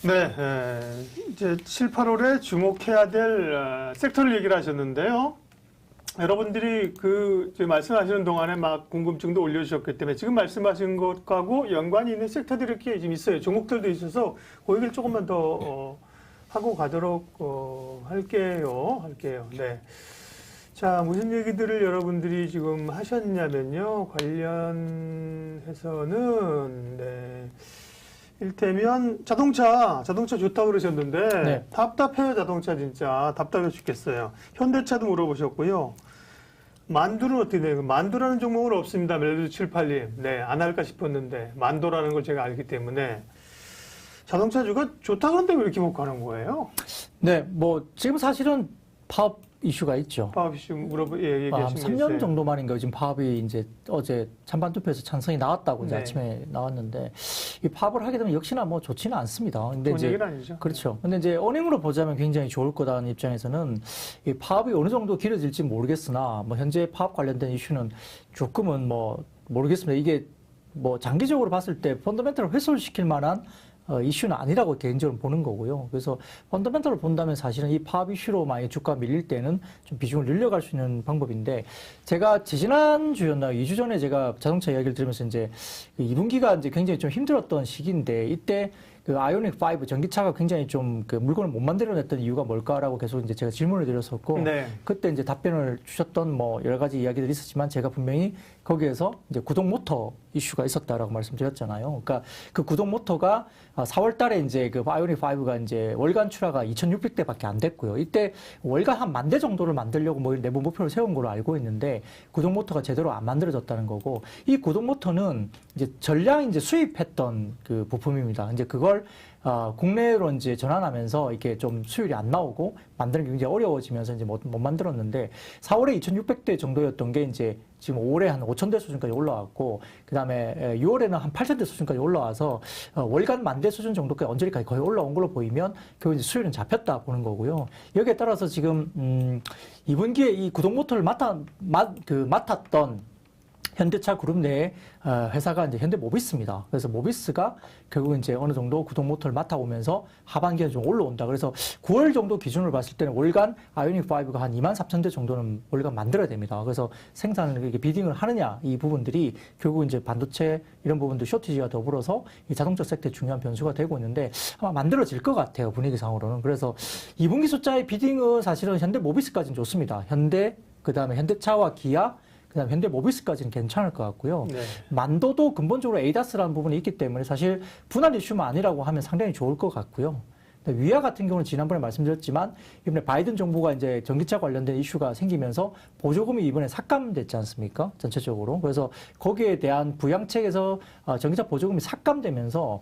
네, 이제 7, 8월에 주목해야 될 섹터를 얘기를 하셨는데요. 여러분들이 지금 말씀하시는 동안에 막 궁금증도 올려주셨기 때문에 지금 말씀하신 것하고 연관이 있는 섹터들이 이렇게 지금 있어요. 종목들도 있어서 그 얘기를 조금만 더 하고 가도록 할게요. 네. 자, 무슨 얘기들을 여러분들이 지금 하셨냐면요. 관련해서는, 네. 일테면 자동차 좋다고 그러셨는데 네. 답답해요. 자동차 진짜 답답해 죽겠어요. 현대차도 물어보셨고요. 만두는 어떻게 돼요? 만두라는 종목은 없습니다. 멜로디 78님. 네, 안 할까 싶었는데 만도라는 걸 제가 알기 때문에 자동차주가 좋다 그런데 왜 이렇게 못 가는 거예요? 네, 뭐 지금 사실은 파업 이슈가 있죠. 파업 이슈 얘기하신 게 3년 있어요. 정도 만인가요? 지금 파업이 이제 어제 찬반 투표에서 찬성이 나왔다고 이제 네. 아침에 나왔는데 이 파업을 하게 되면 역시나 뭐 좋지는 않습니다. 근데 좋은 이제 얘기는 아니죠. 그렇죠. 근데 이제 어닝으로 보자면 굉장히 좋을 거다는 입장에서는 이 파업이 어느 정도 길어질지 모르겠으나 뭐 현재 파업 관련된 이슈는 조금은 뭐 모르겠습니다. 이게 뭐 장기적으로 봤을 때 펀더멘털을 훼손시킬 만한 이슈는 아니라고 개인적으로 보는 거고요. 그래서 펀더멘털을 본다면 사실은 이 파업 이슈로 많이 주가가 밀릴 때는 좀 비중을 늘려갈 수 있는 방법인데 제가 지난주였나 2주 전에 제가 자동차 이야기를 들으면서 이제 2분기가 이제 굉장히 좀 힘들었던 시기인데 이때 그 아이오닉 5 전기차가 굉장히 좀 그 물건을 못 만들어냈던 이유가 뭘까라고 계속 이제 제가 질문을 드렸었고 네. 그때 이제 답변을 주셨던 뭐 여러 가지 이야기들이 있었지만 제가 분명히 거기에서 이제 구동 모터 이슈가 있었다라고 말씀드렸잖아요. 그러니까 그 구동 모터가 4월 달에 이제 그 아이오닉 5가 이제 월간 출하가 2,600대밖에 안 됐고요. 이때 월간 한 10,000대 정도를 만들려고 뭐 내부 목표를 세운 걸로 알고 있는데 구동 모터가 제대로 안 만들어졌다는 거고 이 구동 모터는 이제 전량 이제 수입했던 그 부품입니다. 이제 그걸 국내로 이제 전환하면서 이렇게 좀 수율이 안 나오고 만드는 게 굉장히 어려워지면서 이제 못 만들었는데 4월에 2,600대 정도였던 게 이제 지금 5월에 한 5,000대 수준까지 올라왔고 그 다음에 6월에는 한 8,000대 수준까지 올라와서 월간 10,000대 수준 정도까지 언저리까지 거의 올라온 걸로 보이면 결국 이제 수율은 잡혔다 보는 거고요. 여기에 따라서 지금 2분기에 이 구동 모터를 맡았던 현대차 그룹 내에 회사가 이제 현대 모비스입니다. 그래서 모비스가 결국 이제 어느 정도 구동 모터를 맡아오면서 하반기에 좀 올라온다. 그래서 9월 정도 기준으로 봤을 때는 월간 아이오닉 5가 한 24,000대 정도는 월간 만들어야 됩니다. 그래서 생산을 이렇게 비딩을 하느냐 이 부분들이 결국 이제 반도체 이런 부분도 쇼티지와 더불어서 이 자동차 섹터의 중요한 변수가 되고 있는데 아마 만들어질 것 같아요. 분위기상으로는. 그래서 2분기 숫자의 비딩은 사실은 현대 모비스까지는 좋습니다. 현대 그다음에 현대차와 기아 그다음 현대 모비스까지는 괜찮을 것 같고요. 네. 만도도 근본적으로 에이다스라는 부분이 있기 때문에 사실 분할 이슈만 아니라고 하면 상당히 좋을 것 같고요. 위아 같은 경우는 지난번에 말씀드렸지만 이번에 바이든 정부가 이제 전기차 관련된 이슈가 생기면서 보조금이 이번에 삭감됐지 않습니까? 전체적으로. 그래서 거기에 대한 부양책에서 전기차 보조금이 삭감되면서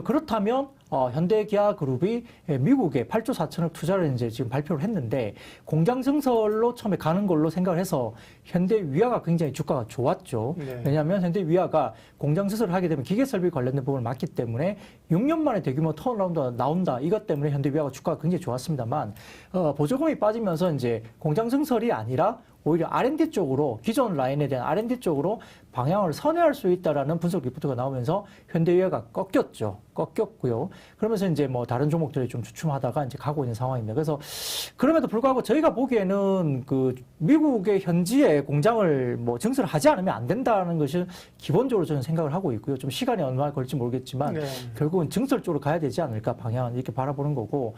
그렇다면 현대 기아 그룹이 미국에 8조 4천억 투자를 이제 지금 발표를 했는데 공장 증설로 처음에 가는 걸로 생각을 해서 현대 위아가 굉장히 주가가 좋았죠. 네. 왜냐하면 현대 위아가 공장 증설을 하게 되면 기계 설비 관련된 부분을 맡기 때문에 6년 만에 대규모 턴어라운드가 나온다. 이것 때문에 현대 위아가 주가가 굉장히 좋았습니다만 보조금이 빠지면서 이제 공장 증설이 아니라 오히려 R&D 쪽으로 기존 라인에 대한 R&D 쪽으로 방향을 선회할 수 있다라는 분석 리포트가 나오면서 현대위아가 꺾였고요. 그러면서 이제 뭐 다른 종목들이 좀 주춤하다가 이제 가고 있는 상황입니다. 그래서 그럼에도 불구하고 저희가 보기에는 그 미국의 현지에 공장을 뭐 증설을 하지 않으면 안 된다는 것이 기본적으로 저는 생각을 하고 있고요. 좀 시간이 얼마나 걸릴지 모르겠지만 네. 결국은 증설 쪽으로 가야 되지 않을까 방향은 이렇게 바라보는 거고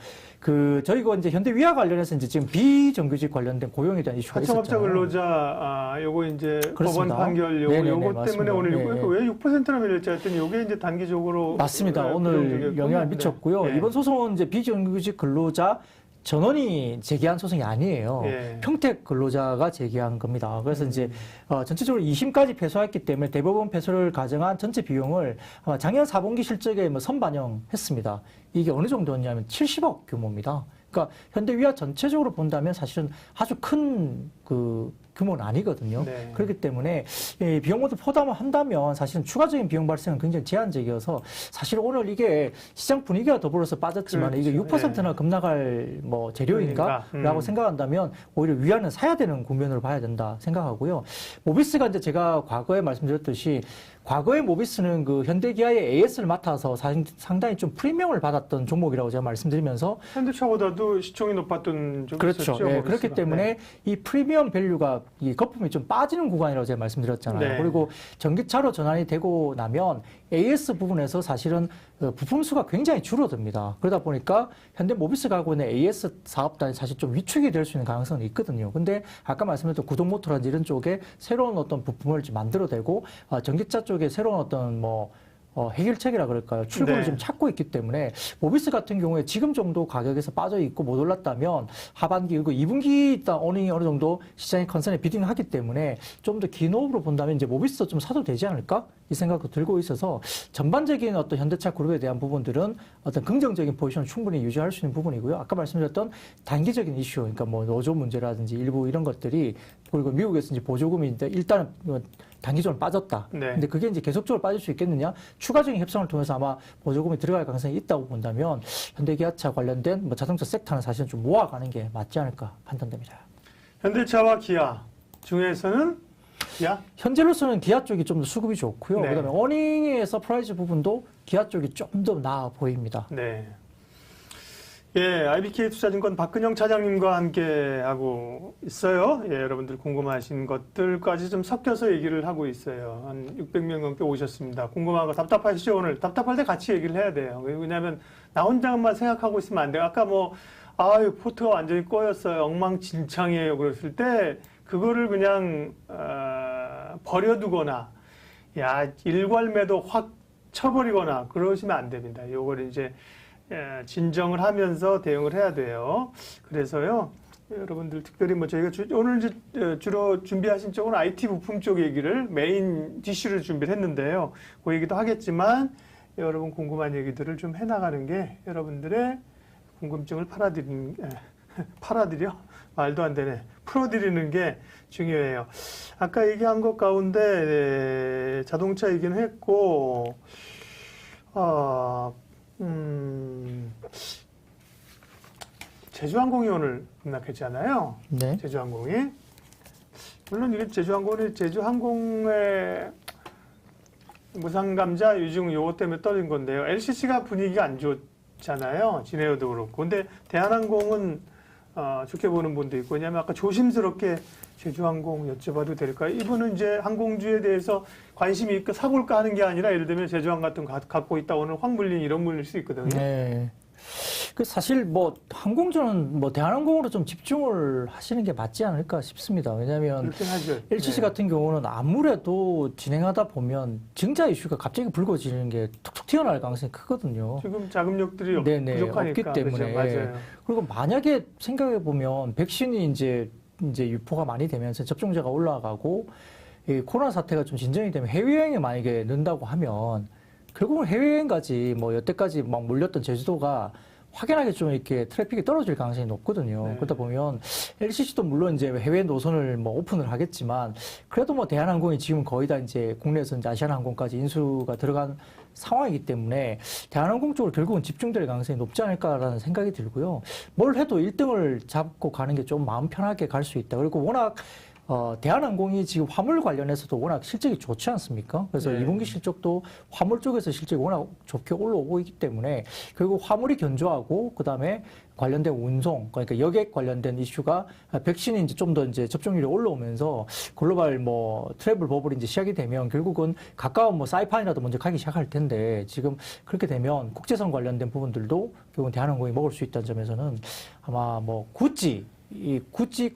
저희가 이제 현대위아 관련해서 이제 지금 비정규직 관련된 고용에 대한 이슈가 있었잖아요. 근로자, 요거 이제 그렇습니다. 법원 판결 네네네, 요거 때문에 맞습니다. 오늘 네, 왜 6%나 밀렸지 했더니 요게 이제 단기적으로 맞습니다. 오늘 영향을 미쳤고요. 네. 이번 소송은 이제 비정규직 근로자 전원이 제기한 소송이 아니에요. 네. 평택 근로자가 제기한 겁니다. 그래서 이제 전체적으로 2심까지 패소했기 때문에 대법원 패소를 가정한 전체 비용을 작년 4분기 실적에 뭐 선반영했습니다. 이게 어느 정도였냐면 70억 규모입니다. 그러니까 현대위아 전체적으로 본다면 사실은 아주 큰 그 규모는 아니거든요. 네. 그렇기 때문에 이 비용 모델 포함한다면 사실은 추가적인 비용 발생은 굉장히 제한적이어서 사실 오늘 이게 시장 분위기와 더불어서 빠졌지만 그렇죠. 이게 6%나 예. 급락할 뭐 재료인가라고 생각한다면 오히려 위안은 사야 되는 국면으로 봐야 된다 생각하고요. 모비스가 이제 제가 과거에 말씀드렸듯이 과거에 모비스는 그 현대기아의 AS를 맡아서 상당히 좀 프리미엄을 받았던 종목이라고 제가 말씀드리면서 현대차보다도 시총이 높았던 적이 그렇죠. 있었죠. 예, 모비스가. 그렇기 때문에 이 프리미엄 밸류가 이 거품이 좀 빠지는 구간이라고 제가 말씀드렸잖아요. 네. 그리고 전기차로 전환이 되고 나면 AS 부분에서 사실은 부품 수가 굉장히 줄어듭니다. 그러다 보니까 현대 모비스가 하고 있는 AS 사업단이 사실 좀 위축이 될 수 있는 가능성이 있거든요. 근데 아까 말씀드렸던 구동 모터라든지 이런 쪽에 새로운 어떤 부품을 좀 만들어내고 전기차 쪽에 새로운 어떤 뭐 해결책이라 그럴까요? 출구를 네. 좀 찾고 있기 때문에 모비스 같은 경우에 지금 정도 가격에서 빠져 있고 못 올랐다면 하반기 그리고 2분기 일단 어닝이 어느 정도 시장의 컨센에 비딩하기 때문에 좀 더 긴 호흡으로 본다면 이제 모비스도 좀 사도 되지 않을까? 이 생각도 들고 있어서 전반적인 어떤 현대차 그룹에 대한 부분들은 어떤 긍정적인 포지션을 충분히 유지할 수 있는 부분이고요. 아까 말씀드렸던 단기적인 이슈, 그러니까 뭐 노조 문제라든지 일부 이런 것들이 그리고 미국에서 이제 보조금이 일단은 단기적으로 빠졌다. 네. 근데 그게 이제 계속적으로 빠질 수 있겠느냐? 추가적인 협상을 통해서 아마 보조금이 들어갈 가능성이 있다고 본다면 현대기아차 관련된 뭐 자동차 섹터는 사실은 좀 모아가는 게 맞지 않을까 판단됩니다. 현대차와 기아 중에서는 기아? 현재로서는 기아 쪽이 좀 더 수급이 좋고요. 네. 그다음에 어닝의 서프라이즈 부분도 기아 쪽이 좀 더 나아 보입니다. 네. 예, IBK 투자증권 박근영 차장님과 함께 하고 있어요. 예, 여러분들 궁금하신 것들까지 좀 섞여서 얘기를 하고 있어요. 한 600명 넘게 오셨습니다. 궁금한 거 답답하시죠? 오늘 답답할 때 같이 얘기를 해야 돼요. 왜냐하면 나 혼자만 생각하고 있으면 안 돼요. 아까 뭐 아유 포트가 완전히 꼬였어요. 엉망진창이에요. 그랬을 때 그거를 그냥 버려두거나 야 일괄매도 확 쳐버리거나 그러시면 안 됩니다. 요걸 이제 진정을 하면서 대응을 해야 돼요. 그래서요, 여러분들 특별히 뭐 저희가 오늘 이제 주로 준비하신 쪽은 IT 부품 쪽 얘기를 메인 디쉬를 준비를 했는데요. 그 얘기도 하겠지만 여러분 궁금한 얘기들을 좀 해나가는 게 여러분들의 궁금증을 팔아드려? 말도 안 되네. 풀어드리는 게 중요해요. 아까 얘기한 것 가운데 자동차 얘기는 했고, 제주항공이 오늘 급락했잖아요. 네. 제주항공이. 물론 이게 제주항공의 무상감자 유증 요거 때문에 떨어진 건데요. LCC가 분위기가 안 좋잖아요. 진에어도 그렇고. 근데 대한항공은 좋게 보는 분도 있고. 왜냐하면 아까 조심스럽게 제주항공 여쭤봐도 될까요? 이분은 이제 항공주에 대해서 관심이 있고 사볼까 하는 게 아니라 예를 들면 제주항 같은 거 갖고 있다 오늘 확 물린 이런 분일 수 있거든요. 네. 그 사실 뭐 항공주는 뭐 대한항공으로 좀 집중을 하시는 게 맞지 않을까 싶습니다. 왜냐하면 그렇긴 하죠. LCC 네. 같은 경우는 아무래도 진행하다 보면 증자 이슈가 갑자기 불거지는 게 툭툭 튀어나올 가능성이 크거든요. 지금 자금력들이 네네, 부족하니까. 없기 때문에. 그렇죠. 맞아요. 그리고 만약에 생각해 보면 백신이 이제 유포가 많이 되면서 접종자가 올라가고 이 코로나 사태가 좀 진정이 되면 해외여행이 만약에 는다고 하면 결국은 해외여행까지 뭐 여태까지 막 몰렸던 제주도가 확연하게 좀 이렇게 트래픽이 떨어질 가능성이 높거든요. 네. 그러다 보면 LCC도 물론 이제 해외 노선을 뭐 오픈을 하겠지만 그래도 뭐 대한항공이 지금 거의 다 이제 국내에서 이제 아시아나항공까지 인수가 들어간 상황이기 때문에 대한항공 쪽으로 결국은 집중될 가능성이 높지 않을까라는 생각이 들고요. 뭘 해도 1등을 잡고 가는 게 좀 마음 편하게 갈 수 있다. 그리고 워낙 대한항공이 지금 화물 관련해서도 워낙 실적이 좋지 않습니까? 그래서 네. 2분기 실적도 화물 쪽에서 실적이 워낙 좋게 올라오고 있기 때문에 결국 화물이 견조하고 그다음에 관련된 운송, 그러니까 여객 관련된 이슈가 백신이 이제 좀 더 이제 접종률이 올라오면서 글로벌 뭐 트래블 버블이 이제 시작이 되면 결국은 가까운 뭐 사이판이라도 먼저 가기 시작할 텐데 지금 그렇게 되면 국제선 관련된 부분들도 결국은 대한항공이 먹을 수 있다는 점에서는 아마 뭐 굳이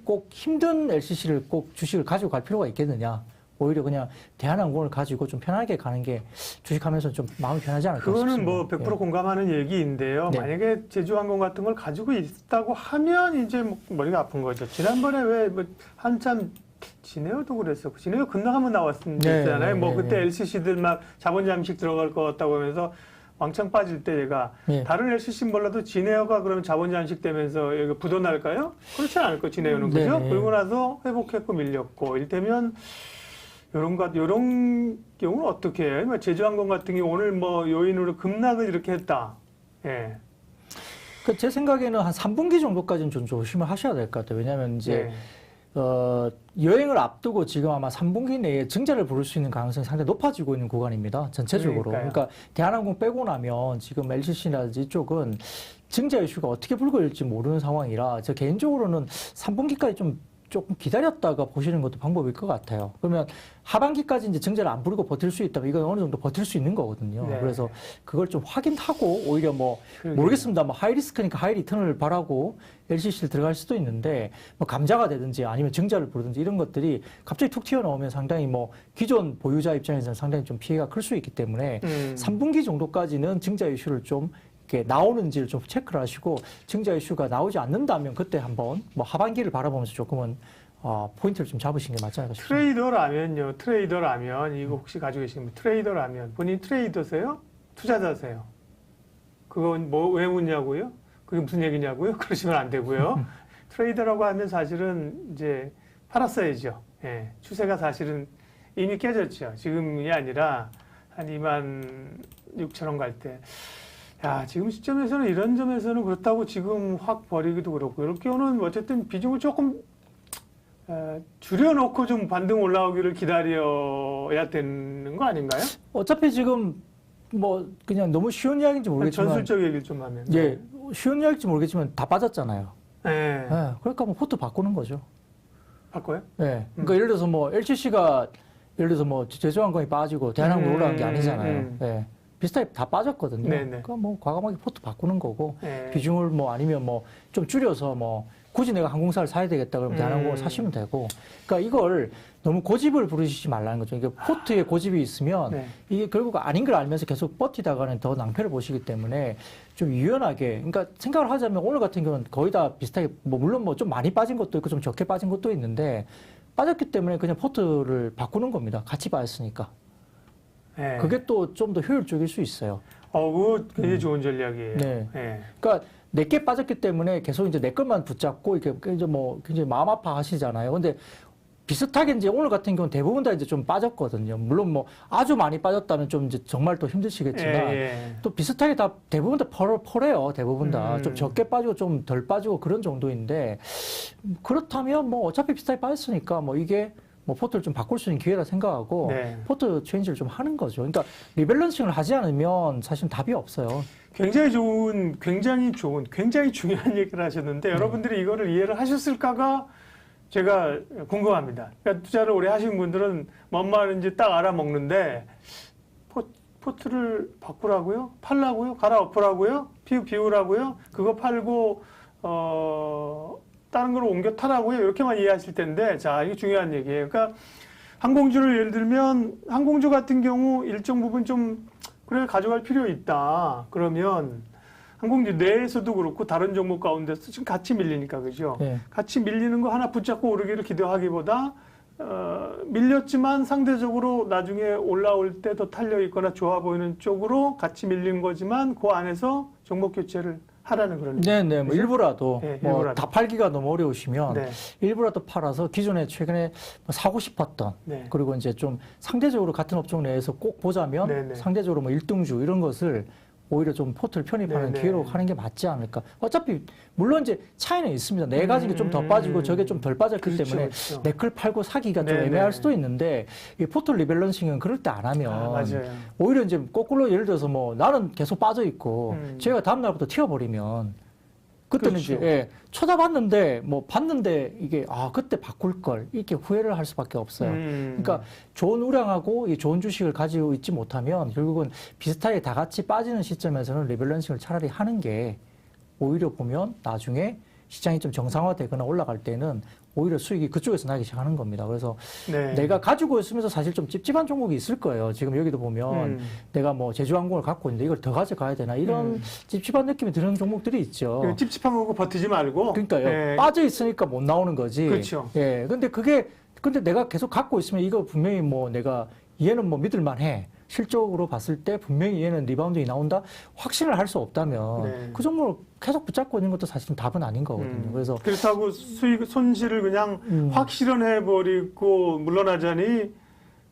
꼭 힘든 LCC를 꼭 주식을 가지고 갈 필요가 있겠느냐. 오히려 그냥 대한항공을 가지고 좀 편하게 가는 게 주식하면서 좀 마음이 편하지 않을까 그거는 싶습니다. 뭐 100% 공감하는 얘기인데요. 네. 만약에 제주항공 같은 걸 가지고 있다고 하면 이제 뭐 머리가 아픈 거죠. 지난번에 왜 뭐 한참 진에어도 그랬었고 진에어 급락하면 나왔었잖아요. 뭐 그때 LCC들 막 자본 잠식 들어갈 것 같다고 하면서 왕창 빠질 때 얘가 예. 다른 LCC 몰라도 진에어가 그러면 자본 장식되면서 여기 부도날까요? 그렇지 않을 거 진에어는 그죠? 네네. 그러고 나서 회복했고 밀렸고 이를테면 요런 경우는 어떻게 해요? 뭐 제주항공 같은 경우 오늘 뭐 요인으로 급락을 이렇게 했다. 예. 제 생각에는 한 3분기 정도까지는 좀 조심을 하셔야 될 것 같아요. 왜냐하면 이제 여행을 앞두고 지금 아마 3분기 내에 증자를 부를 수 있는 가능성이 상당히 높아지고 있는 구간입니다. 전체적으로. 그러니까요. 그러니까 대한항공 빼고 나면 지금 LCC라든지 이쪽은 증자 이슈가 어떻게 불거질지 모르는 상황이라 저 개인적으로는 3분기까지 좀 조금 기다렸다가 보시는 것도 방법일 것 같아요. 그러면 하반기까지 이제 증자를 안 부르고 버틸 수 있다면 이건 어느 정도 버틸 수 있는 거거든요. 네. 그래서 그걸 좀 확인하고 오히려 뭐 그러게요. 모르겠습니다. 뭐 하이 리스크니까 하이 리턴을 바라고 LCC를 들어갈 수도 있는데 뭐 감자가 되든지 아니면 증자를 부르든지 이런 것들이 갑자기 툭 튀어나오면 상당히 뭐 기존 보유자 입장에서는 상당히 좀 피해가 클 수 있기 때문에 3분기 정도까지는 증자 이슈를 좀 이렇게 나오는지를 좀 체크를 하시고 증자 이슈가 나오지 않는다면 그때 한번 뭐 하반기를 바라보면서 조금은 포인트를 좀 잡으시는 게 맞지 않을까 싶습니다. 트레이더라면 이거 혹시 가지고 계시면 트레이더라면 본인 트레이더세요? 투자자세요? 그건 뭐 왜 묻냐고요? 그게 무슨 얘기냐고요? 그러시면 안 되고요. 트레이더라고 하면 사실은 이제 팔았어야죠. 예, 추세가 사실은 이미 깨졌죠. 지금이 아니라 한 26,000원 갈 때. 야, 지금 시점에서는 이런 점에서는 그렇다고 지금 확 버리기도 그렇고, 이럴 경우는 어쨌든 비중을 조금 줄여놓고 좀 반등 올라오기를 기다려야 되는 거 아닌가요? 어차피 지금 뭐 그냥 너무 쉬운 이야기인지 모르겠지만 전술적 얘기를 좀 하면. 예, 쉬운 이야기인지 모르겠지만 다 빠졌잖아요. 네. 예, 그러니까 뭐 포트 바꾸는 거죠. 바꿔요? 예, 그러니까 예를 들어서 뭐 LCC가 예를 들어서 뭐 제주항공이 빠지고 대한항공이 올라간 게 아니잖아요. 예. 비슷하게 다 빠졌거든요. 네네. 그러니까 뭐 과감하게 포트 바꾸는 거고 네. 비중을 뭐 아니면 뭐 좀 줄여서 뭐 굳이 내가 항공사를 사야 되겠다 그러면 대한항공을 사시면 되고. 그러니까 이걸 너무 고집을 부르시지 말라는 거죠. 이게 포트에 고집이 있으면 네. 이게 결국 아닌 걸 알면서 계속 버티다가는 더 낭패를 보시기 때문에 좀 유연하게. 그러니까 생각을 하자면 오늘 같은 경우는 거의 다 비슷하게 뭐 물론 뭐 좀 많이 빠진 것도 있고 좀 적게 빠진 것도 있는데 빠졌기 때문에 그냥 포트를 바꾸는 겁니다. 같이 빠졌으니까. 네. 그게 또 좀 더 효율적일 수 있어요. 그거 굉장히 좋은 전략이에요. 네. 네. 그러니까 내게 빠졌기 때문에 계속 이제 내 것만 붙잡고 이렇게 이제 뭐 굉장히 마음 아파하시잖아요. 근데 비슷하게 이제 오늘 같은 경우는 대부분 다 이제 좀 빠졌거든요. 물론 뭐 아주 많이 빠졌다면 좀 이제 정말 또 힘드시겠지만 예. 또 비슷하게 다 대부분 다 펄해요. 대부분 다 좀 적게 빠지고 좀 덜 빠지고 그런 정도인데 그렇다면 뭐 어차피 비슷하게 빠졌으니까 뭐 이게 뭐 포트를 좀 바꿀 수 있는 기회라 생각하고 네. 포트 체인지를 좀 하는 거죠. 그러니까 리밸런싱을 하지 않으면 사실 답이 없어요. 굉장히 중요한 얘기를 하셨는데 여러분들이 이거를 이해를 하셨을까가 제가 궁금합니다. 그러니까 투자를 오래 하신 분들은 뭔 말인지 딱 알아먹는데 포트를 바꾸라고요? 팔라고요? 갈아엎으라고요? 비우라고요? 그거 팔고 다른 걸로 옮겨 타라고요? 이렇게만 이해하실 텐데, 자, 이게 중요한 얘기예요. 그러니까 항공주를 예를 들면 항공주 같은 경우 일정 부분 좀 그래 가져갈 필요 있다. 그러면 항공주 내에서도 그렇고 다른 종목 가운데서 지금 같이 밀리니까 그죠? 네. 같이 밀리는 거 하나 붙잡고 오르기를 기대하기보다 밀렸지만 상대적으로 나중에 올라올 때 더 탄력 있거나 좋아 보이는 쪽으로 같이 밀린 거지만 그 안에서 종목 교체를 하라는 그런. 네네, 뭐 일부라도 네, 뭐 일부라도. 다 팔기가 너무 어려우시면 네. 일부라도 팔아서 기존에 최근에 뭐 사고 싶었던 네. 그리고 이제 좀 상대적으로 같은 업종 내에서 꼭 보자면 네네. 상대적으로 뭐 1등주 이런 것을 오히려 좀 포트를 편입하는 네네. 기회로 하는 게 맞지 않을까. 어차피 물론 이제 차이는 있습니다. 내 가진 게 좀 더 빠지고 저게 좀 덜 빠졌기 그렇죠, 때문에 그렇죠. 내 걸 팔고 사기가 좀 네네. 애매할 수도 있는데 이 포트 리밸런싱은 그럴 때 안 하면 맞아요. 오히려 이제 거꾸로 예를 들어서 뭐 나는 계속 빠져 있고 제가 다음 날부터 튀어버리면 그때는 그렇죠. 이제 예, 쳐다봤는데 뭐 봤는데 이게 그때 바꿀 걸 이렇게 후회를 할 수밖에 없어요. 그러니까 좋은 우량하고 이 좋은 주식을 가지고 있지 못하면 결국은 비슷하게 다 같이 빠지는 시점에서는 리밸런싱을 차라리 하는 게 오히려 보면 나중에 시장이 좀 정상화되거나 올라갈 때는 오히려 수익이 그쪽에서 나기 시작하는 겁니다. 그래서 네. 내가 가지고 있으면서 사실 좀 찝찝한 종목이 있을 거예요. 지금 여기도 보면 내가 뭐 제주항공을 갖고 있는데 이걸 더 가져가야 되나 이런 찝찝한 느낌이 드는 종목들이 있죠. 찝찝한 거고 버티지 말고. 그러니까요. 네. 빠져 있으니까 못 나오는 거지. 그렇죠. 예. 근데 내가 계속 갖고 있으면 이거 분명히 뭐 내가 얘는 뭐 믿을만해. 실적으로 봤을 때 분명히 얘는 리바운딩이 나온다 확신을 할 수 없다면 네. 그 종목을 계속 붙잡고 있는 것도 사실은 답은 아닌 거거든요. 그래서 그렇다고 수익 손실을 그냥 확 실현해버리고 물러나자니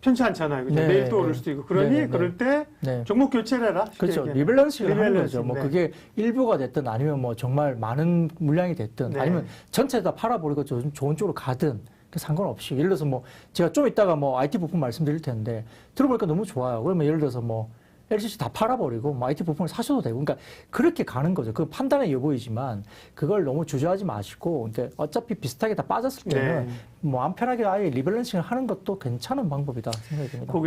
편치 않잖아요. 그죠? 네, 내일 또 오를 네. 수도 있고. 그러니 네, 네, 그럴 때 네. 종목 교체를 해라. 쉽게 그렇죠. 얘기하면. 리밸런싱을 하는 거죠. 리밸런싱, 뭐 네. 그게 일부가 됐든 아니면 뭐 정말 많은 물량이 됐든 네. 아니면 전체 다 팔아버리고 좀 좋은 쪽으로 가든 그 상관없이 예를 들어서 뭐 제가 좀 이따가 뭐 IT 부품 말씀드릴 텐데 들어보니까 너무 좋아요. 그러면 예를 들어서 뭐 LCC 다 팔아버리고 뭐 IT 부품을 사셔도 되고 그러니까 그렇게 가는 거죠. 그 판단의 여부이지만 그걸 너무 주저하지 마시고 근데 어차피 비슷하게 다 빠졌을 때는 네. 뭐 안 편하게 아예 리밸런싱을 하는 것도 괜찮은 방법이다 생각이 듭니다.